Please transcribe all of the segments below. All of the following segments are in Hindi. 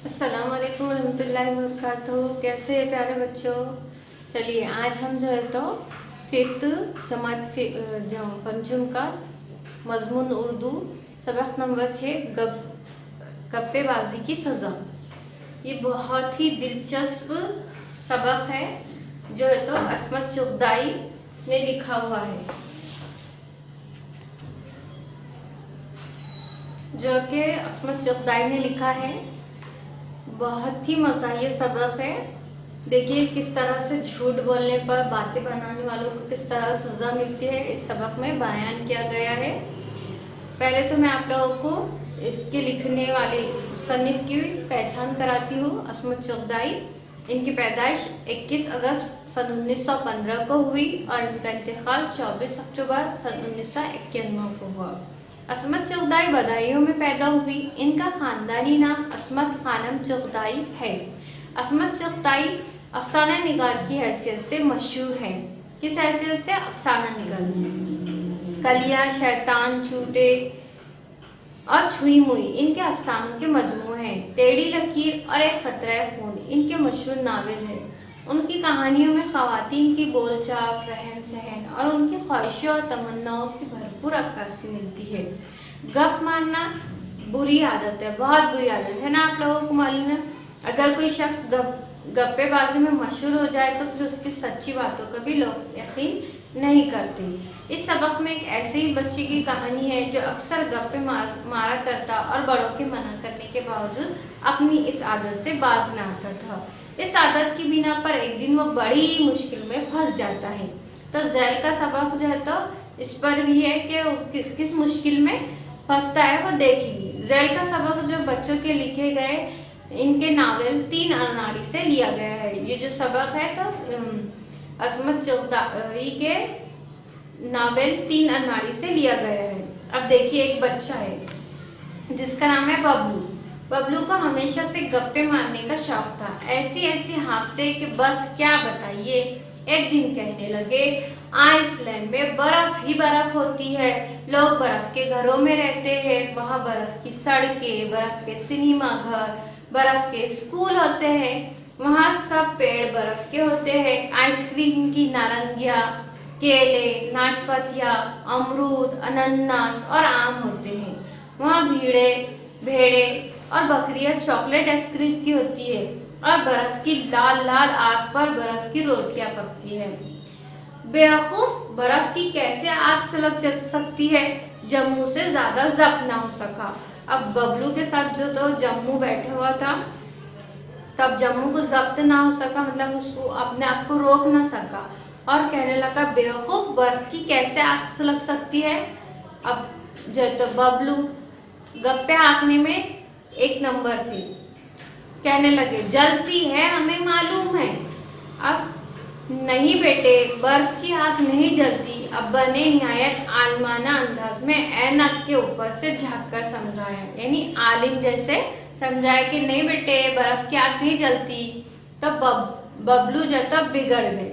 अस्सलाम वालेकुम रहमतुल्लाहि व बरकातहू। कैसे है प्यारे बच्चों। चलिए आज हम जो है तो फिफ्थ जमात जो पंचम का मजमून उर्दू सबक नंबर 6 गप्पेबाजी की सज़ा। ये बहुत ही दिलचस्प सबक है जो है तो असमत चुगदाई ने लिखा हुआ है, जो कि असमत चुगदाई ने लिखा है। बहुत ही मज़ा ये सबक है। देखिए किस तरह से झूठ बोलने पर बातें बनाने वालों को किस तरह सज़ा मिलती है, इस सबक में बयान किया गया है। पहले तो मैं आप लोगों को इसके लिखने वाले मुसन्निफ की पहचान कराती हूँ। असमत चुगदाई, इनकी पैदाइश 21 अगस्त सन 1915 को हुई और इनका इंतकाल 24 अक्टूबर सन 1991 को हुआ। असमत चुगदाई बदायूं में पैदा हुई। इनका खानदानी नाम असमत खानम चुगदाई है। असमत चुगदाई अफसाना निगार की हैसियत से मशहूर है। किस हैसियत से? अफसाना निगार। कलिया, शैतान, चूटे और छुई मुई इनके अफसानों के मजमू हैं। टेढ़ी लकीर और एक खतरा खून इनके मशहूर नावल है। उनकी कहानियों में ख़वातीन की बोलचाल, रहन सहन और उनकी ख्वाहिशों और तमन्नाओं की भरपूर अक्कासी मिलती है। गप मारना बुरी आदत है, बहुत बुरी आदत है ना, आप लोगों को मालूम है। अगर कोई शख्स गप्पेबाजी में मशहूर हो जाए तो फिर उसकी सच्ची बातों का भी लोग यकीन नहीं करते। इस सबक में एक ऐसे ही बच्चे की कहानी है जो अक्सर गप्पे मारा करता और बड़ों के मना करने के बावजूद अपनी इस आदत से बाज न आता था। इस आदत की बिना पर एक दिन वो बड़ी मुश्किल में फंस जाता है। तो झैल का सबक जो है तो इस पर भी है कि किस मुश्किल में फंसता है वो देखिए। झैल का सबक जो बच्चों के लिखे गए इनके नावल 3 अनाड़ी से लिया गया है। ये जो सबक है तो असमत चुगदाई के नावल 3 अनाड़ी से लिया गया है। अब देखिए एक बच्चा है जिसका नाम है बबलू। बबलू को हमेशा से गप्पे मारने का शौक था। ऐसी हाँकते कि बस क्या बताइए। एक दिन कहने लगे, आइसलैंड में बर्फ ही बर्फ होती है, लोग बर्फ के घरों में रहते हैं, वहाँ बर्फ की सड़कें, बर्फ के सिनेमा घर, बर्फ के स्कूल होते हैं, वहाँ सब पेड़ बर्फ के होते हैं, आइसक्रीम की नारंगिया, केले, नाशपातियाँ, अमरूद, अनन्नास और आम होते हैं, वहाँ भेड़े और बकरियां चॉकलेट आइसक्रीम की होती है और बर्फ की लाल लाल आग पर बर्फ की रोटियां पकती है। बेवकूफ, बर्फ की कैसे आग सुलग सकती है? जम्मू से ज्यादा जब्त ना हो सका। अब बबलू के साथ जो तो जम्मू बैठा हुआ था, तब जम्मू को जब्त ना हो सका, मतलब उसको अपने आप को रोक ना सका और कहने लगा, बेवकूफ, बर्फ की कैसे आग सुलग सकती है? अब जो तो बबलू गप्पे हाँकने में 1 नंबर थे। कहने लगे, जलती है, हमें मालूम है। अब नहीं बेटे, बर्फ की आग नहीं जलती। अब्बा ने निहायत आलमाना अंदाज में ऐनक के ऊपर से झाँक कर समझाया, यानी आलिम जैसे समझाया कि नहीं बेटे, बर्फ की आग नहीं जलती। तो बबलू जो तो बिगड़ गए।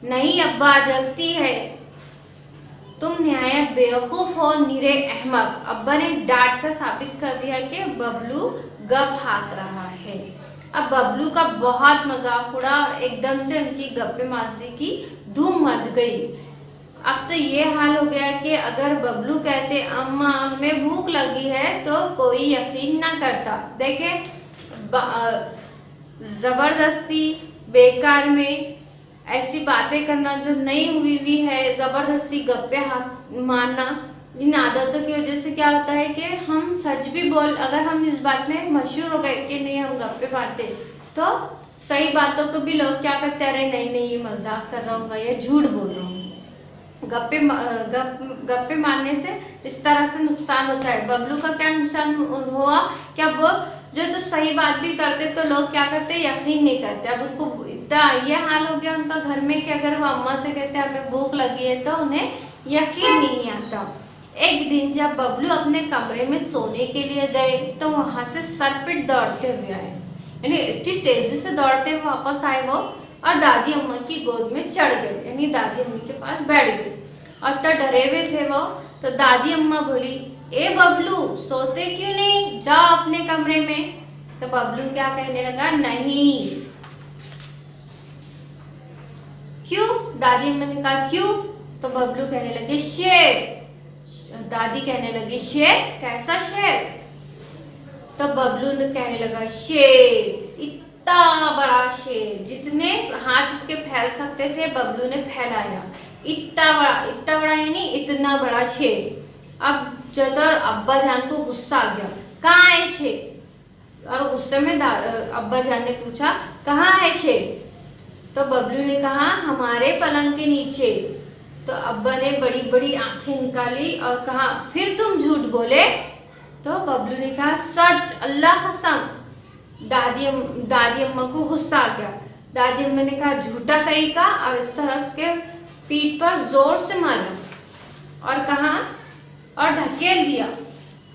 नहीं अब्बा, जलती है, तुम निहायत बेवकूफ हो, निरे अहमक। अब्बा ने डांट कर साबित कर दिया कि बबलू गप हाँक रहा है। अब बबलू का बहुत मजाक उड़ा और एकदम से उनकी गप्पेबाजी की धूम मच गई। अब तो ये हाल हो गया कि अगर बबलू कहते, अम्मा हमें भूख लगी है, तो कोई यकीन ना करता। देखे जबरदस्ती बेकार में ऐसी बातें करना जो नहीं हुई भी है, जबरदस्ती गप्पे मारना, इन आदतों की वजह से क्या होता है कि हम सच भी अगर हम इस बात में मशहूर हो गए कि नहीं हम गप्पे मारते, तो सही बातों को भी लोग क्या करते हैं, अरे नहीं ये मजाक कर रहा हूँ या झूठ बोल रहा हूँ। गप्पे मारने से इस तरह से नुकसान होता है। बबलू का क्या नुकसान हुआ? क्या वो जो तो सही बात भी करते तो लोग क्या करते, यकीन नहीं करते। अब उनको इतना ये हाल हो गया उनका घर में कि अगर वो अम्मा से कहते हमें भूख लगी है, तो उन्हें यकीन नहीं आता। एक दिन जब बबलू अपने कमरे में सोने के लिए गए तो वहां से सरपिट दौड़ते हुए आए, यानी इतनी तेजी से दौड़ते हुए वापस आए वो, और दादी अम्मा की गोद में चढ़ गए, यानी दादी अम्मा के पास बैठ गए। और तो डरे हुए थे वो, तो दादी अम्मा बोली, ए बबलू, सोते क्यों नहीं, जाओ अपने कमरे में। तो बबलू क्या कहने लगा, नहीं। क्यों? दादी अम्मा ने कहा क्यों? तो बबलू कहने लगे शेर। दादी कहने लगी शेर? कैसा शेर? तो बबलू ने कहने लगा शेर, इतना बड़ा शेर, जितने हाथ उसके फैल सकते थे बबलू ने फैलाया। इतना बड़ा यानी इतना बड़ा शेर। अब जब अब्बा जान को गुस्सा आ गया, कहाँ है शेर? और गुस्से में अब्बा जान ने पूछा, कहाँ है शेर? तो बबलू ने कहा, हमारे पलंग के नीचे। तो अब्बा ने बड़ी बड़ी आंखें निकाली और कहा, फिर तुम झूठ बोले? तो बबलू ने कहा, सच, अल्लाह कसम। दादी अम्मा को गुस्सा आ गया। दादी अम्मा ने कहा, झूठा कहीं का, और इस तरह उसके पीठ पर जोर से मारा और कहा और ढकेल दिया।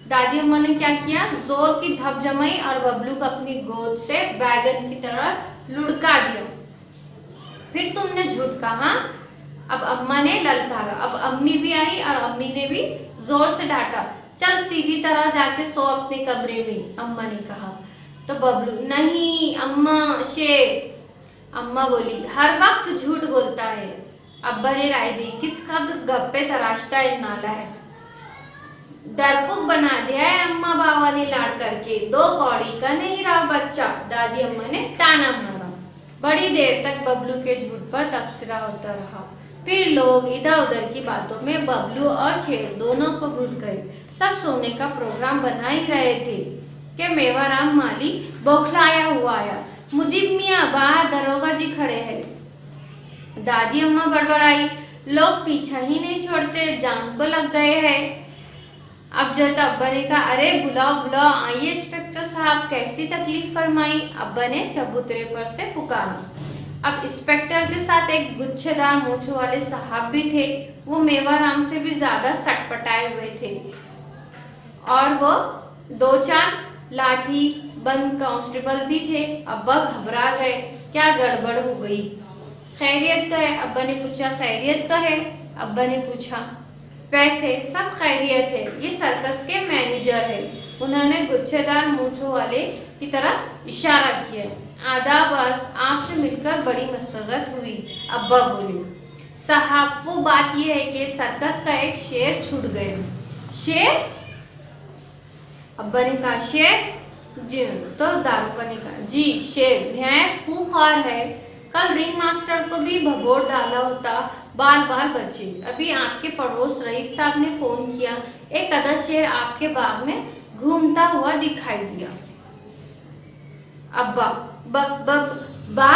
दादी अम्मा ने क्या किया, जोर की धप जमाई और बबलू को अपनी गोद से बैगन की तरह लुढ़का दिया। फिर तुमने झूठ कहा। अब अम्मा ने ललकारा। अब अम्मी भी आई और अम्मी ने भी जोर से डांटा, चल सीधी तरह जाके सो अपने कमरे में, अम्मा ने कहा। तो बबलू, नहीं अम्मा, शेर। अम्मा बोली, हर वक्त झूठ बोलता है। अब्बा ने राय दी, किसका गप्पे तराशता है नालायक, डरपोक बना दिया है अम्मा बाबा ने लाड़ करके, 2 कौड़ी का नहीं रहा बच्चा। दादी अम्मा ने ताना मारा। बड़ी देर तक बबलू के झूठ पर तबसरा होता रहा। फिर लोग इधर उधर की बातों में बबलू और शेर दोनों को भूल गए। सब सोने का प्रोग्राम बना ही रहे थे कि मेवाराम माली बौखलाया हुआ आया। मुजीब मियाँ, बाहर दरोगा जी खड़े हैं। दादी अम्मा बड़बड़ाई, लोग पीछा ही नहीं छोड़ते, जान को लग गए हैं। अब जो तो अब्बा ने कहा, अरे बुलाओ बुलाओ, आइए इंस्पेक्टर साहब, कैसी तकलीफ फरमाई? अब्बा ने चबूतरे पर से पुकारा। अब इंस्पेक्टर के साथ एक गुच्छेदार मूंछों वाले साहब भी थे। वो मेवाराम से भी ज्यादा सटपटाए हुए थे और वो 2-4 लाठी बंद कांस्टेबल भी थे। अब्बा घबरा गए, क्या गड़बड़ हो गई? खैरियत तो है? अब्बा ने पूछा। खैरियत तो है, अब्बा ने पूछा। वैसे सब खैरियत है, ये सर्कस के मैनेजर है। उन्होंने गुच्छेदार मूंछों वाले की तरफ इशारा किया। आदाब, आपसे मिलकर बड़ी मसरत हुई, अब्बा बोले। साहब, वो बात ये है कि सर्कस का एक शेर छूट गए। शेर? अब्बा ने कहा, शेर? जी। तो दारोगा ने कहा, जी शेर नहायत खूंखार है, कल रिंग मास्टर को भी भगोड़ डाला होता, बाल बाल बचे। अभी आपके पड़ोस रईस साहब ने फोन किया, एक अदर शेर आपके बाग में घूमता हुआ दिखाई दिया। अब्बा, बा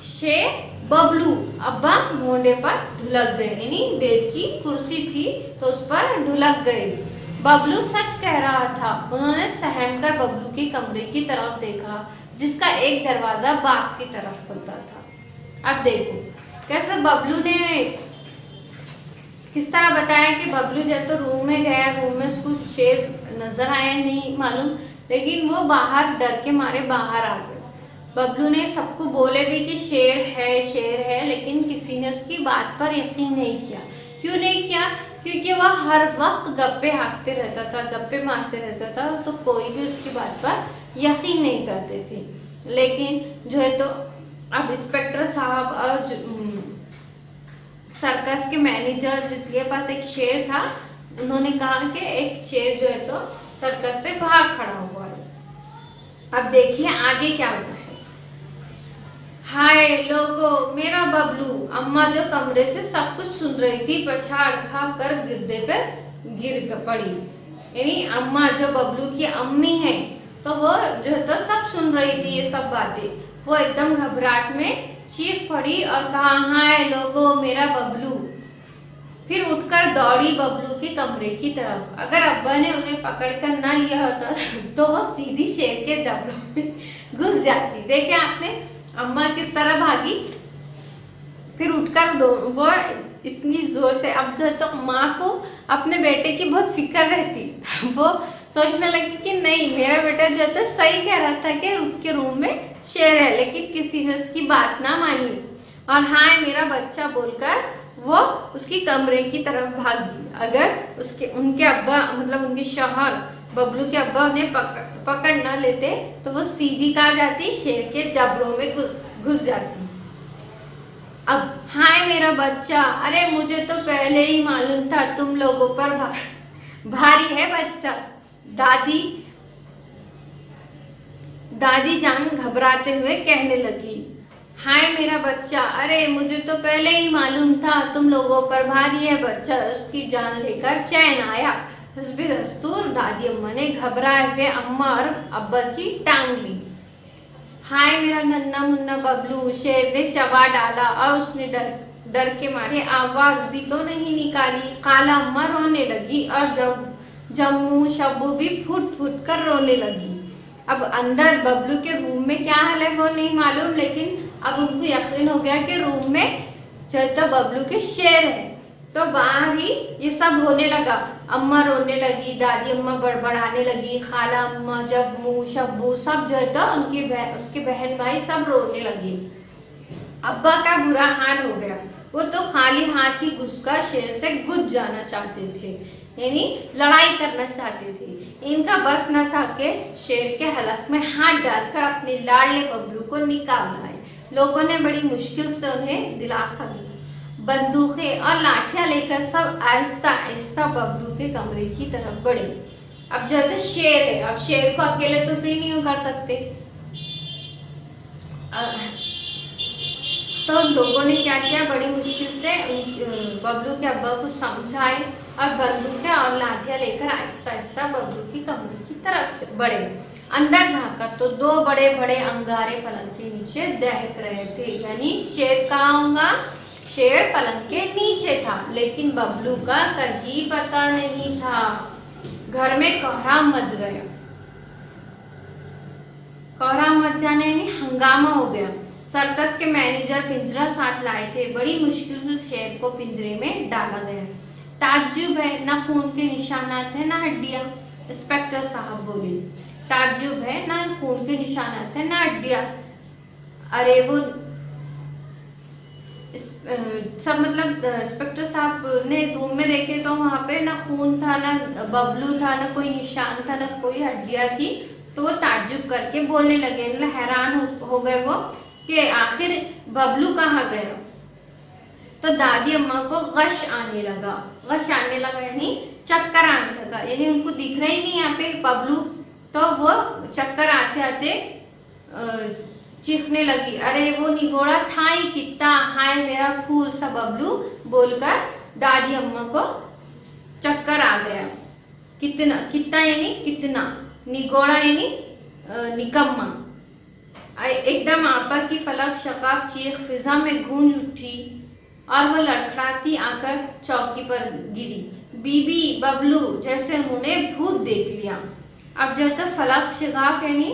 शेर बबलू। अब्बा मोंडे पर ढुलक गए, यानी बेद की कुर्सी थी तो उस पर ढुलक गए। बबलू सच कह रहा था। उन्होंने सहम कर बबलू के कमरे की तरफ देखा, जिसका एक दरवाजा बाग की तरफ खुलता था। अब देखो कैसे बबलू ने किस तरह बताया कि बबलू जब तो रूम में गया, रूम में उसको शेर नजर आया नहीं मालूम, लेकिन वो बाहर डर के मारे बाहर आ गए। बबलू ने सबको बोले भी कि शेर है, लेकिन किसी ने उसकी बात पर यकीन नहीं किया। क्यों नहीं किया? क्योंकि वह हर वक्त गप्पे हाँकते रहता था, गप्पे मारते रहता था, तो कोई भी उसकी बात पर यकीन नहीं करते थे। लेकिन जो है तो अब इंस्पेक्टर साहब और सर्कस के मैनेजर जिसके पास एक शेर था, उन्होंने कहा कि एक शेर जो है तो सर्कस से भाग खड़ा हुआ है। अब देखिए आगे क्या होता है। हाय लोगो, मेरा बबलू। अम्मा जो कमरे से सब कुछ सुन रही थी, पछाड़ खा कर गिद्दे पे गिर पड़ी। यानी अम्मा जो बबलू की अम्मी है, तो वो जो है तो सब सुन रही थी ये सब बातें। वो एकदम घबराहट में चीख पड़ी और कहा, हाय लोगो, मेरा बबलू। फिर उठकर दौड़ी बबलू के कमरे की तरफ। अगर अब्बा ने उन्हें पकड़कर ना लिया होता तो वो सीधी शेर के जबड़ों में घुस जाती। देखे आपने अम्मा किस तरह भागी। फिर उठकर वो इतनी जोर से, अब जो तो माँ को अपने बेटे की बहुत फिक्र रहती, वो सोचने लगी कि नहीं, मेरा बेटा जो है सही कह रहा था कि उसके रूम में शेर है, लेकिन किसी ने उसकी बात ना मानी और हाय मेरा बच्चा बोलकर वो उसकी कमरे की तरफ भागी। अगर उनके अब्बा मतलब उनके शौहर बबलू के अब्बा उन्हें पकड़ न लेते तो वो सीधी कहाँ जाती, शेर के जबड़ों में घुस जाती। अब हाय मेरा बच्चा, अरे मुझे तो पहले ही मालूम था तुम लोगों पर भारी है बच्चा। दादी जान घबराते हुए कहने लगी, हाय मेरा बच्चा, अरे मुझे तो पहले ही मालूम था तुम लोगों पर भारी है बच्चा। उसकी जान लेकर चैन आया। हस्बी दस्तूर दादी अम्मा ने घबराए हुए अम्मा और अब्बा की टांग ली। हाय मेरा नन्ना मुन्ना बबलू, शेर ने चबा डाला और उसने डर के मारे आवाज भी तो नहीं निकाली। खाला अम्मा रोने लगी और जम्मू शब्बू भी फुट फुट कर रोने लगी। अब अंदर बबलू के रूम में क्या हाल है वो नहीं मालूम, लेकिन अब उनको यकीन हो गया कि रूम में जो तो बबलू के शेर है। तो बाहर ही ये सब होने लगा। अम्मा रोने लगी, दादी अम्मा बड़बड़ाने लगी, खाला अम्मा, जम्मू शब्बू सब जो है तो उसके बहन भाई सब रोने लगे। अब्बा का बुरा हाल हो गया। वो तो खाली हाथ ही घुसकर शेर से गुज जाना चाहते थे, यानी लड़ाई करना चाहते थे। इनका बस न था कि शेर के हलक में हाथ डालकर अपने लाडले बबलू को निकाल लाए। लोगों ने बड़ी मुश्किल से उन्हें दिलासा दिया। बंदूकें और लाठियां लेकर सब आहिस्ता आहिस्ता बबलू के कमरे की तरफ बढ़े। अब जब शेर है, अब शेर को अकेले तो कोई नहीं कर सकते। तो लोगों ने क्या किया, बड़ी मुश्किल से बबलू के अब्बा को समझाए और बंदूकें और लाठियां लेकर आहिस्ता आहिस्ता बबलू की कमरे की तरफ बढ़े। अंदर झांका तो दो बड़े बड़े अंगारे पलंग के नीचे दहक रहे थे। यानी शेर कहाँ होगा, शेर पलंग के नीचे था, लेकिन बबलू का कहीं पता नहीं था। घर में कोहराम मच गया। कोहराम मच जाने यानी हंगामा हो गया। सर्कस के मैनेजर पिंजरा साथ लाए थे। बड़ी मुश्किल से शेर को पिंजरे में डाला गया। ताज्जुब है, ना खून के निशानात है ना हड्डियां। इंस्पेक्टर साहब बोले, ताज्जुब है, ना खून के निशानात है ना हड्डियां। अरे वो सब मतलब इंस्पेक्टर साहब ने रूम में देखे तो वहां पे ना खून था, ना बबलू था, ना कोई निशान था, ना कोई हड्डियां थी। तो वो ताज्जुब करके बोलने लगे, मतलब हैरान हो गए वो कि आखिर बबलू कहाँ गया। तो दादी अम्मा को गश आने लगा यानी चक्कर आने लगा, यानी उनको दिख रहा ही नहीं यहाँ पे बबलू। तो वो चक्कर आते आते चीखने लगी, अरे वो निगोड़ा था ही कितना, हाय मेरा फूल सा बबलू बोलकर दादी अम्मा को चक्कर आ गया। कितना यानी कितना, निगोड़ा यानी निकम्मा। एकदम आपा की फलक शकाफ चीख फिजा में गूंज उठी और वह लड़खड़ाती आकर चौकी पर गिरी। बीबी बबलू जैसे उन्होंने भूत देख लिया। अब जब तक फलक शगाफ यानी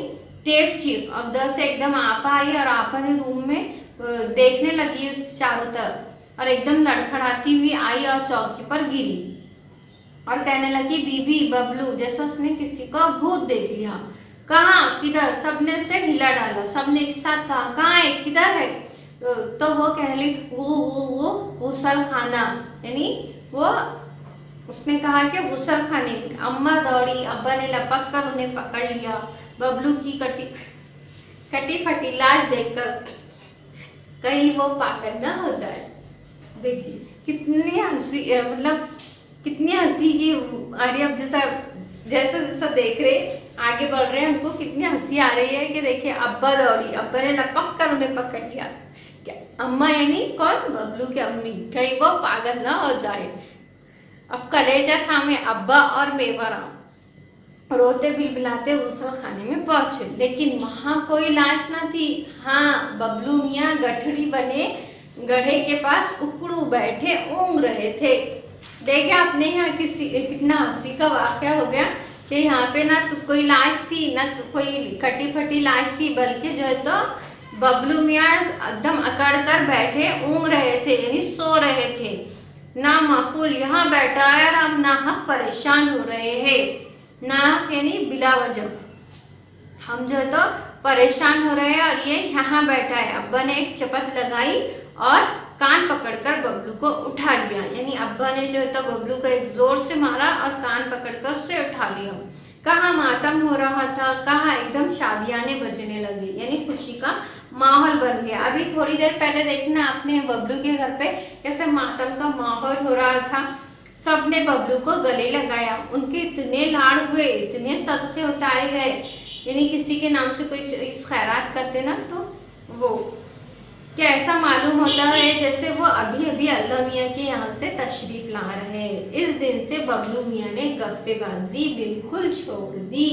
तेज चीख, अब दर से एकदम आपा आई और आपा ने रूम में देखने लगी उस चारों तरफ और एकदम लड़खड़ाती हुई आई और चौकी पर गिरी और कहने लगी, बीबी बबलू जैसे उसने किसी को भूत देख लिया। कहाँ, किधर? सबने उसे हिला डाला। सबने एक साथ कहा, कहाँ है, किधर है? तो वो कह रही वो गुसल खाना, यानी वो उसने कहा कि गुसल खाने में। अम्मा दौड़ी, अब्बा ने लपक कर उन्हें पकड़ लिया। बबलू की कटी फटी लाश देखकर कहीं वो पागल ना हो जाए। देखिए कितनी हंसी, मतलब कितनी हंसी की आ रही है। अब जैसा देख रहे आगे बढ़ रहे हैं, हमको कितनी हंसी आ रही है कि देखिए अब्बा दौड़ी, अब्बा ने लपक कर उन्हें पकड़ लिया। अम्मा यानी कौन? बबलू की अम्मी, कहीं वो पागल ना हो जाए। अब कलेजा थामे अब्बा और मेवाराम रोते बिलबिलाते गुसल खाने में पहुंचे, लेकिन वहां कोई लाश ना थी। हाँ, बबलू मियाँ गठड़ी बने गढ़े के पास उकड़ू बैठे ऊँग रहे थे। देखे आपने यहाँ कितना हंसी का वाकया हो गया कि यहाँ पे ना तो कोई लाश थी, ना कोई कटी फटी लाश थी, बल्कि जो है तो बबलू मियाँ एकदम अकड़ कर बैठे ऊँग रहे थे, यानी सो रहे थे। ना माकूल यहाँ बैठा है और हम नाहक परेशान हो रहे हैं। नाहक यानी बिला वजह हम जो है तो परेशान हो रहे हैं और ये यहाँ बैठा है। अब्बा ने एक चपत लगाई और कान पकड़कर बबलू को उठा लिया, यानी अब्बा ने जो है तो बबलू को एक जोर से मारा और कान पकड़कर उससे उठा लिया। कहाँ मातम हो रहा था, कहाँ एकदम शादियाने बजने लगी, यानी खुशी का माहौल बन गया। अभी थोड़ी देर पहले देखना आपने बबलू के घर पे कैसे मातम का माहौल हो रहा था, सबने बबलू को गले लगाया, उनके इतने लाड़ हुए, इतने सदके उतारे गए, यानी किसी के नाम से कोई चीज खैरात करते ना तो वो क्या ऐसा मालूम होता है जैसे वो अभी अभी अल्लाह मियाँ के यहाँ से तशरीफ ला रहे हैं। इस दिन से बबलू मियाँ ने गप्पेबाजी बिल्कुल छोड़ दी।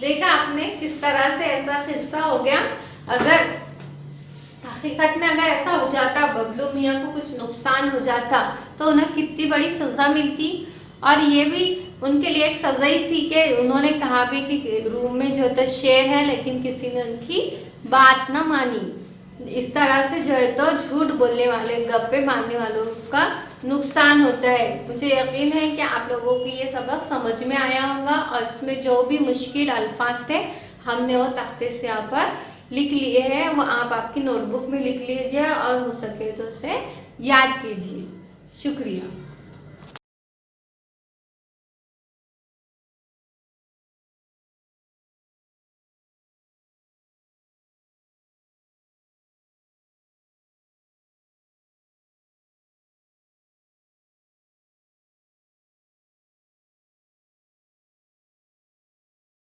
देखा आपने किस तरह से ऐसा किस्सा हो गया। अगर हकीकत में अगर ऐसा हो जाता, बबलू मियाँ को कुछ नुकसान हो जाता तो उन्हें कितनी बड़ी सजा मिलती। और ये भी उनके लिए एक सजा ही थी कि उन्होंने कहा भी कि रूम में जो तो शेर है, लेकिन किसी ने उनकी बात ना मानी। इस तरह से जो है तो झूठ बोलने वाले, गप्पे मारने वालों का नुकसान होता है। मुझे यकीन है कि आप लोगों को ये सबक समझ में आया होगा और इसमें जो भी मुश्किल अल्फाज थे हमने वो तख्ते से यहाँ पर लिख लिए हैं, वो आप आपकी नोटबुक में लिख लीजिए और हो सके तो उसे याद कीजिए। शुक्रिया।